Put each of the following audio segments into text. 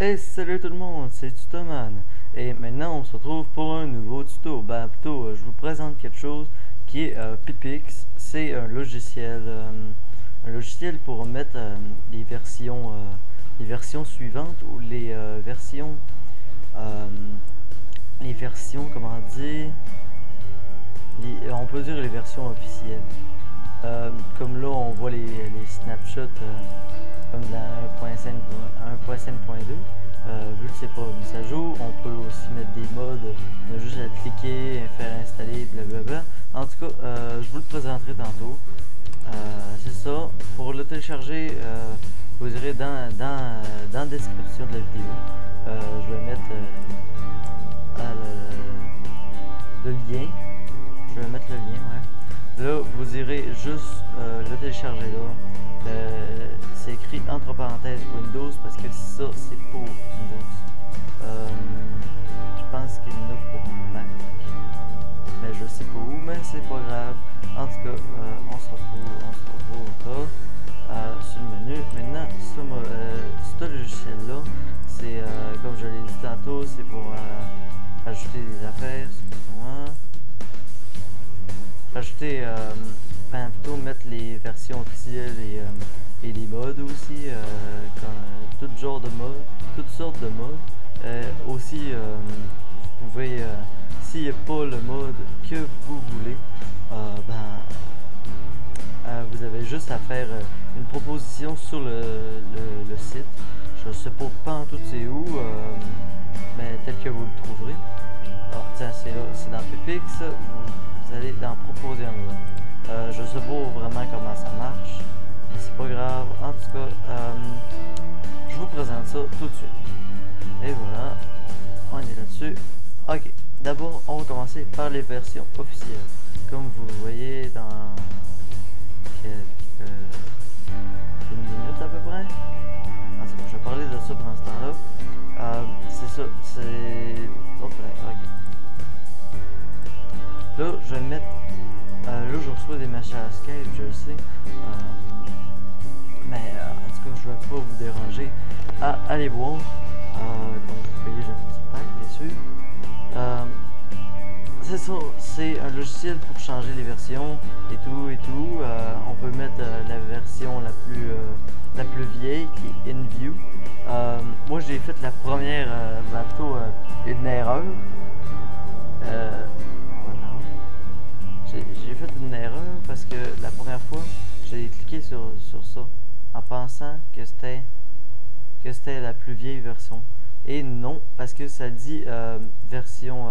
Hey, salut tout le monde, c'est Tutoman. Et maintenant, on se retrouve pour un nouveau tuto. Je vous présente quelque chose qui est Pipix. C'est un logiciel pour mettre les versions suivantes ou les versions, comment dire, on peut dire les versions officielles. Comme là, on voit les snapshots. Comme dans 1.5.2, vu que c'est pas mis à jour, on peut aussi mettre des modes, on a juste à cliquer, faire installer, blablabla. En tout cas, je vous le présenterai tantôt. C'est ça, pour le télécharger, vous irez dans la description de la vidéo. Je vais mettre le lien. Je vais mettre le lien, ouais. Là, vous irez juste le télécharger là. C'est écrit entre parenthèses Windows parce que ça c'est pour Windows. Je pense qu'il y en a pour Mac, mais je sais pas où, mais c'est pas grave. En tout cas, on se retrouve sur le menu. Maintenant, ce logiciel là, c'est comme je l'ai dit tantôt, c'est pour ajouter des affaires, ajouter, plutôt mettre les versions officielles et les modes aussi, toutes sortes de modes. Aussi, vous pouvez, s'il n'y a pas le mode que vous voulez, vous avez juste à faire une proposition sur le site. Je sais pas en tout c'est où, mais tel que vous le trouverez. Tiens, c'est là, c'est dans Pipix, vous allez dans proposer un mode. Je sais pas vraiment comment ça marche, mais c'est pas grave. En tout cas, je vous présente ça tout de suite. Et voilà, on est là-dessus. Ok, d'abord on va commencer par les versions officielles. Comme vous voyez dans une minute à peu près. En tout cas, je vais parler de ça pendant ce temps-là. C'est ça, c'est... Ok. Là, je vais mettre... là, je reçois des messages Skype, je le sais. Mais en tout cas, je ne vais pas vous déranger à aller voir. Comme vous voyez, j'ai un petit pack, bien sûr. C'est ça, c'est un logiciel pour changer les versions et tout. On peut mettre la version la plus vieille qui est InView. Moi, j'ai fait la première, plutôt une erreur. J'ai fait une erreur parce que la première fois, j'ai cliqué sur ça en pensant que c'était la plus vieille version. Et non, parce que ça dit version...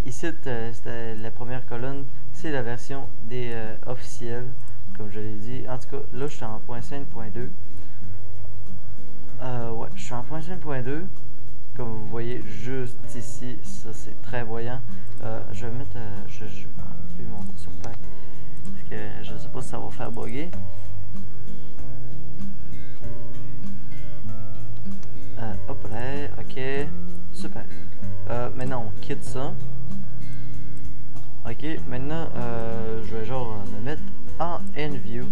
ici, c'était la première colonne, c'est la version des officielles, comme je l'ai dit. En tout cas, là, je suis en .5.2. Ouais, je suis en .5.2. Comme vous voyez juste ici, ça c'est très voyant. Je vais mettre, je vais enlever mon sur pack parce que je ne sais pas si ça va faire bugger. Hop là, ok, super. Maintenant on quitte ça. Ok, maintenant je vais genre me mettre en InView.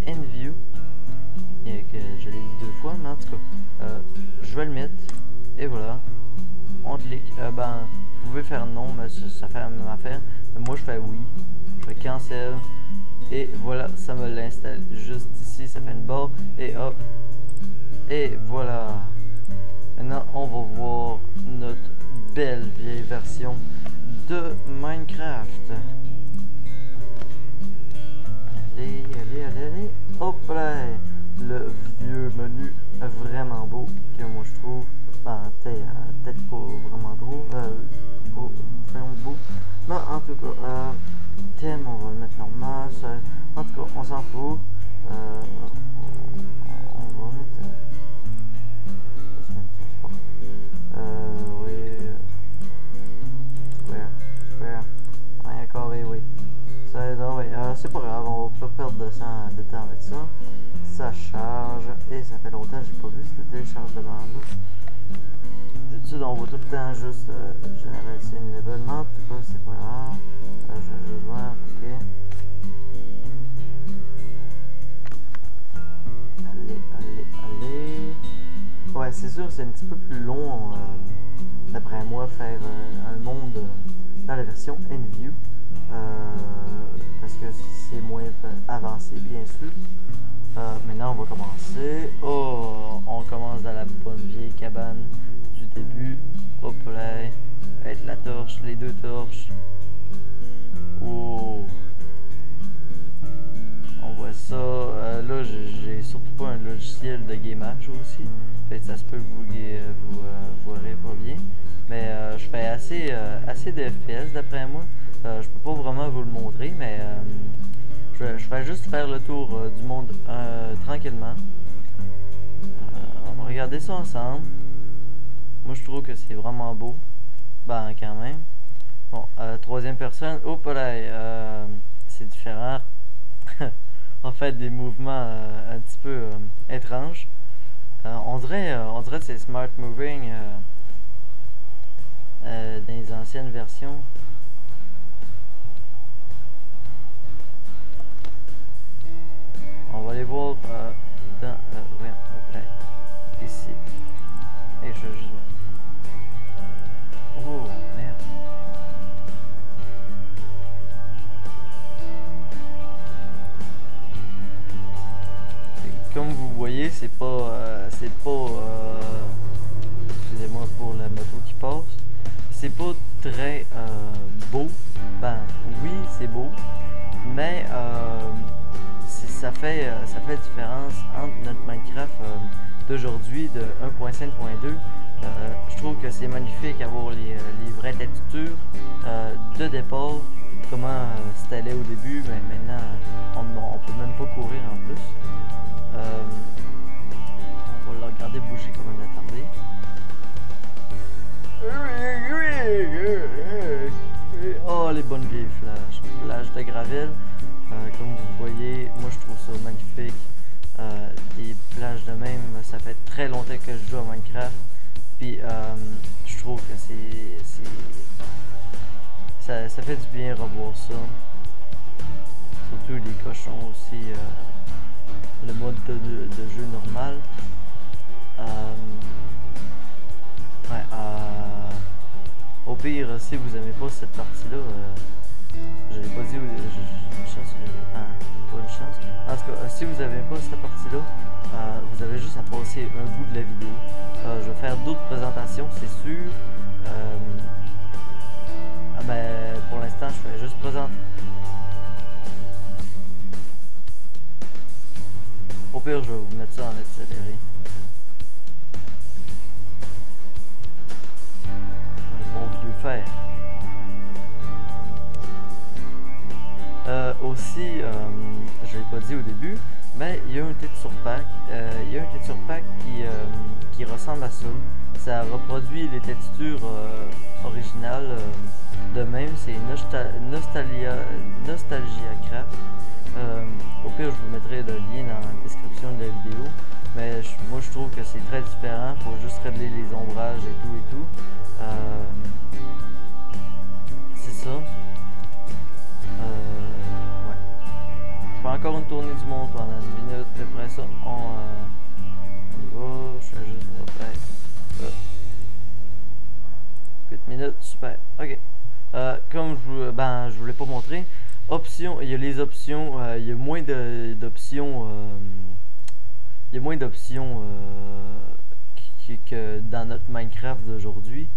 InView, je l'ai dit 2 fois, mais en tout cas, je vais le mettre. Et voilà, on clique. Vous pouvez faire non, mais ça fait la même affaire. Mais moi, je fais oui. Je fais cancel. Et voilà, ça me l'installe. Juste ici, ça fait une barre. Et hop. Et voilà. Maintenant, on va voir notre belle vieille version de Minecraft. Allez. Hop là. Le vieux menu vraiment beau que moi je trouve. Peut-être pas vraiment drôle, vraiment beau, mais en tout cas, thème on va le mettre normal, ça, en tout cas on s'en fout, on va mettre, oui, square, un carré, oui, ça, oui, c'est pas grave, on va pas perdre de temps avec ça, ça charge, et ça fait longtemps que j'ai pas vu ce téléchargement là. D'habitude, on voit tout le temps juste généraliser une level, mais en tout cas, c'est pas grave. Je vais juste voir, ok. Allez. c'est sûr, c'est un petit peu plus long, d'après moi, faire un monde dans la version Enview. Parce que c'est moins avancé, bien sûr. Maintenant, on va commencer. Oh, on commence dans la bonne vieille cabane du début. Hop là, avec la torche, les deux torches. Oh. On voit ça. Là, j'ai surtout pas un logiciel de gamage aussi. Fait que ça se peut que vous voirez pas bien. Mais je fais assez de FPS d'après moi. Je peux pas vraiment vous le montrer, mais je vais juste faire le tour du monde tranquillement. On va regarder ça ensemble. Moi, je trouve que c'est vraiment beau. Ben, quand même. Bon, troisième personne. Hop là, c'est différent. En fait, des mouvements un petit peu étranges. On dirait que c'est Smart Moving dans les anciennes versions. On va aller voir dans ici. Et je vais juste voir. Oh merde. Et comme vous voyez, c'est pas excusez-moi pour la moto qui passe. C'est pas très beau. Ben oui, c'est beau, mais ça fait différence entre notre Minecraft d'aujourd'hui de 1.5.2. Je trouve que c'est magnifique avoir les vraies textures de départ, comment c'était allé au début, mais maintenant on peut même pas courir en plus. On va le regarder bouger comme un attardé. Oh, les bonnes vieilles flashs de Gravel. Comme vous voyez, moi je trouve ça magnifique. Des plages de même, ça fait très longtemps que je joue à Minecraft. Puis je trouve que ça fait du bien revoir ça. Surtout les cochons aussi. Le mode de jeu normal. Au pire, si vous n'aimez pas cette partie-là, je l'ai pas dit, une chance, pas une chance. En tout cas, si vous n'avez pas cette partie-là, vous avez juste à passer un bout de la vidéo. Je vais faire d'autres présentations, c'est sûr. Mais pour l'instant, je fais juste présenter. Au pire, je vais vous mettre ça en accéléré. Un bon vieux fer. Aussi, je l'ai pas dit au début, mais il y a un texture pack. Il y a un texture pack qui ressemble à ça. Ça reproduit les textures originales de même. C'est Nostalgia Craft. Au pire, je vous mettrai le lien dans la description de la vidéo. Mais moi, je trouve que c'est très différent. Il faut juste régler les ombrages et tout. C'est ça. Je fais encore une tournée du monde pendant une minute, puis après ça, on y va. Je fais juste 8 minutes, super. Ok. Comme je voulais pas montrer, options, il y a les options, il y a moins d'options, que dans notre Minecraft d'aujourd'hui.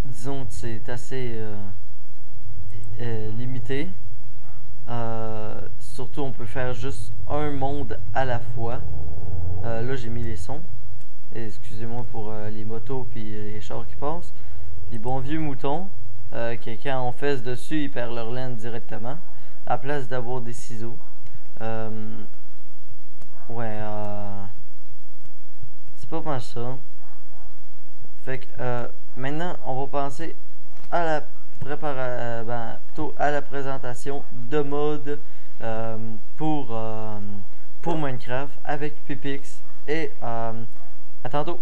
Disons que c'est assez limité. Surtout, on peut faire juste un monde à la fois. Là, j'ai mis les sons. Excusez-moi pour les motos puis les chars qui passent. Les bons vieux moutons, que quand on fesse dessus, ils perdent leur laine directement, à place d'avoir des ciseaux. C'est pas mal ça. Fait que maintenant, on va passer à la plutôt à la présentation de mode pour Minecraft avec Pipix et à tantôt.